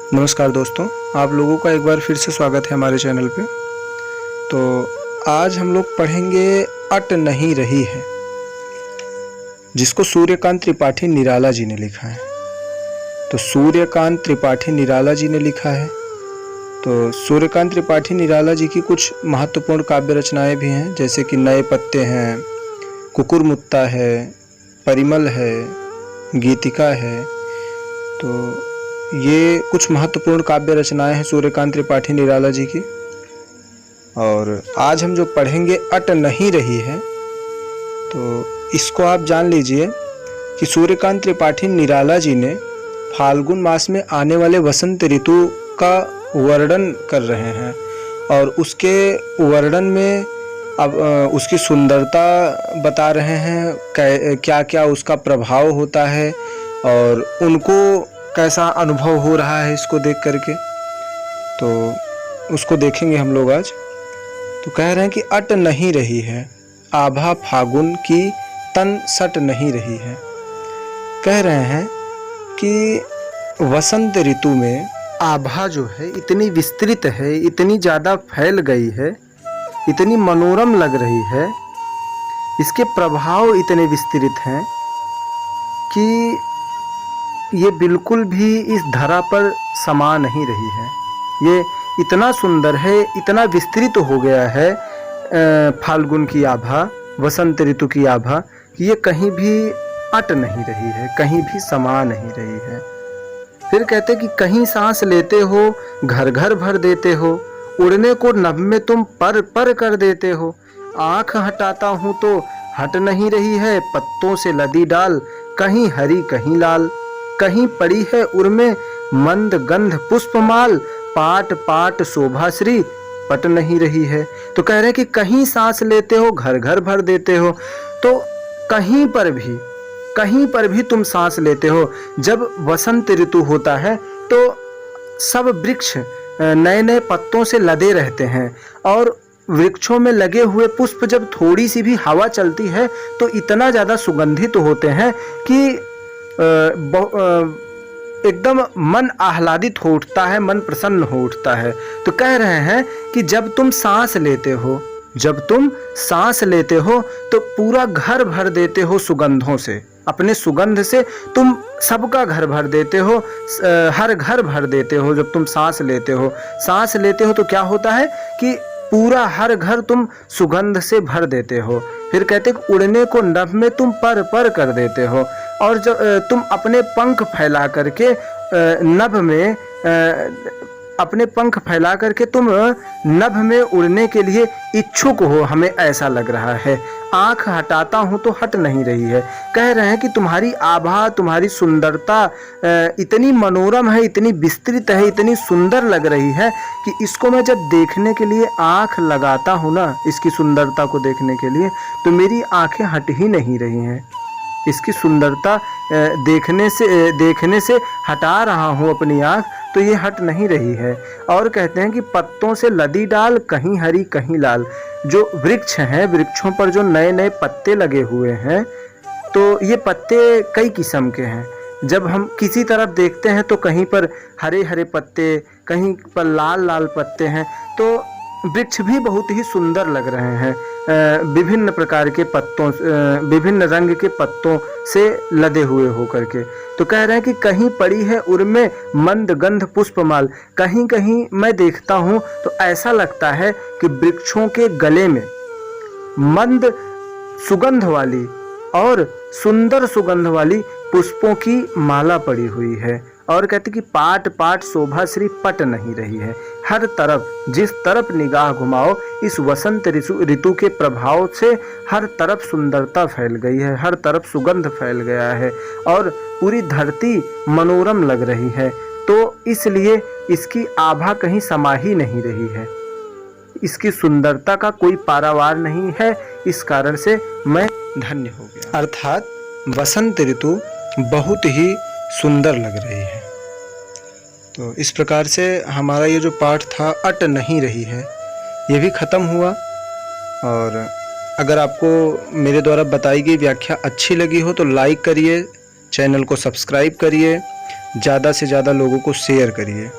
नमस्कार दोस्तों, आप लोगों का एक बार फिर से स्वागत है हमारे चैनल पे। तो आज हम लोग पढ़ेंगे अट नहीं रही है, जिसको सूर्यकांत त्रिपाठी निराला जी ने लिखा है। तो सूर्यकांत त्रिपाठी निराला जी ने लिखा है। तो सूर्यकांत त्रिपाठी निराला जी की कुछ महत्वपूर्ण काव्य रचनाएं भी हैं, जैसे कि नए पत्ते हैं, कुकुरमुत्ता है, परिमल है, गीतिका है। तो ये कुछ महत्वपूर्ण काव्य रचनाएं हैं सूर्यकांत त्रिपाठी निराला जी की। और आज हम जो पढ़ेंगे अट नहीं रही है, तो इसको आप जान लीजिए कि सूर्यकांत त्रिपाठी निराला जी ने फाल्गुन मास में आने वाले वसंत ऋतु का वर्णन कर रहे हैं। और उसके वर्णन में अब उसकी सुंदरता बता रहे हैं, क्या क्या उसका प्रभाव होता है और उनको कैसा अनुभव हो रहा है इसको देख करके। तो उसको देखेंगे हम लोग आज। तो कह रहे हैं कि अट नहीं रही है, आभा फागुन की तन सट नहीं रही है। कह रहे हैं कि वसंत ऋतु में आभा जो है इतनी विस्तृत है, इतनी ज़्यादा फैल गई है, इतनी मनोरम लग रही है, इसके प्रभाव इतने विस्तृत हैं कि ये बिल्कुल भी इस धरा पर समा नहीं रही है। ये इतना सुंदर है, इतना विस्तृत हो गया है फाल्गुन की आभा, वसंत ऋतु की आभा, कि ये कहीं भी अट नहीं रही है, कहीं भी समा नहीं रही है। फिर कहते कि कहीं सांस लेते हो घर घर भर देते हो, उड़ने को नभ में तुम पर पर कर देते हो। आँख हटाता हूँ तो हट नहीं रही है, पत्तों से लदी डाल, कहीं हरी कहीं लाल। कहीं पड़ी है उर्मे मंद गंध पुष्पमाल, पाट पाट शोभाश्री पट नहीं रही है। तो कह रहे हैं कि कहीं सांस लेते हो घर घर भर देते हो, तो कहीं पर भी तुम सांस लेते हो। जब वसंत ऋतु होता है तो सब वृक्ष नए नए पत्तों से लदे रहते हैं, और वृक्षों में लगे हुए पुष्प जब थोड़ी सी भी हवा चलती है तो इतना ज़्यादा सुगंधित होते हैं कि एकदम मन आह्लादित हो उठता है, मन प्रसन्न हो उठता है। तो कह रहे हैं कि जब तुम सांस लेते हो तो पूरा घर भर देते हो सुगंधों से, अपने सुगंध से तुम सबका घर भर देते हो, हर घर भर देते हो। जब तुम सांस लेते हो तो क्या होता है कि पूरा हर घर तुम सुगंध से भर देते हो। फिर कहते कि उड़ने को नभ में तुम पर पर कर देते हो, और जब तुम अपने पंख फैला करके नभ में अपने पंख फैला करके तुम नभ में उड़ने के लिए इच्छुक हो, हमें ऐसा लग रहा है। आँख हटाता हूँ तो हट नहीं रही है। कह रहे हैं कि तुम्हारी आभा, तुम्हारी सुंदरता इतनी मनोरम है, इतनी विस्तृत है, इतनी सुंदर लग रही है कि इसको मैं जब देखने के लिए आँख लगाता हूँ ना, इसकी सुंदरता को देखने के लिए, तो मेरी आँखें हट ही नहीं रही हैं। इसकी सुंदरता देखने से हटा रहा हूँ अपनी आँख, तो ये हट नहीं रही है। और कहते हैं कि पत्तों से लदी डाल, कहीं हरी कहीं लाल। जो वृक्ष हैं, वृक्षों पर जो नए नए पत्ते लगे हुए हैं, तो ये पत्ते कई किस्म के हैं। जब हम किसी तरफ देखते हैं तो कहीं पर हरे हरे पत्ते, कहीं पर लाल लाल पत्ते हैं, तो वृक्ष भी बहुत ही सुंदर लग रहे हैं, विभिन्न प्रकार के पत्तों, विभिन्न रंग के पत्तों से लदे हुए होकर के। तो कह रहे हैं कि कहीं पड़ी है उर्मे मंद गंध पुष्पमाल। कहीं कहीं मैं देखता हूँ तो ऐसा लगता है कि वृक्षों के गले में मंद सुगंध वाली और सुंदर सुगंध वाली पुष्पों की माला पड़ी हुई है। और कहते कि पाट पाट शोभाश्री पट नहीं रही है। हर तरफ, जिस तरफ निगाह घुमाओ, इस वसंत ऋतु के प्रभाव से हर तरफ सुंदरता फैल गई है, हर तरफ सुगंध फैल गया है, और पूरी धरती मनोरम लग रही है। तो इसलिए इसकी आभा कहीं समा ही नहीं रही है, इसकी सुंदरता का कोई पारावार नहीं है। इस कारण से मैं धन्य हो गया। अर्थात वसंत ऋतु बहुत ही सुंदर लग रही है। तो इस प्रकार से हमारा ये जो पाठ था अट नहीं रही है, ये भी ख़त्म हुआ। और अगर आपको मेरे द्वारा बताई गई व्याख्या अच्छी लगी हो तो लाइक करिए, चैनल को सब्सक्राइब करिए, ज़्यादा से ज़्यादा लोगों को शेयर करिए।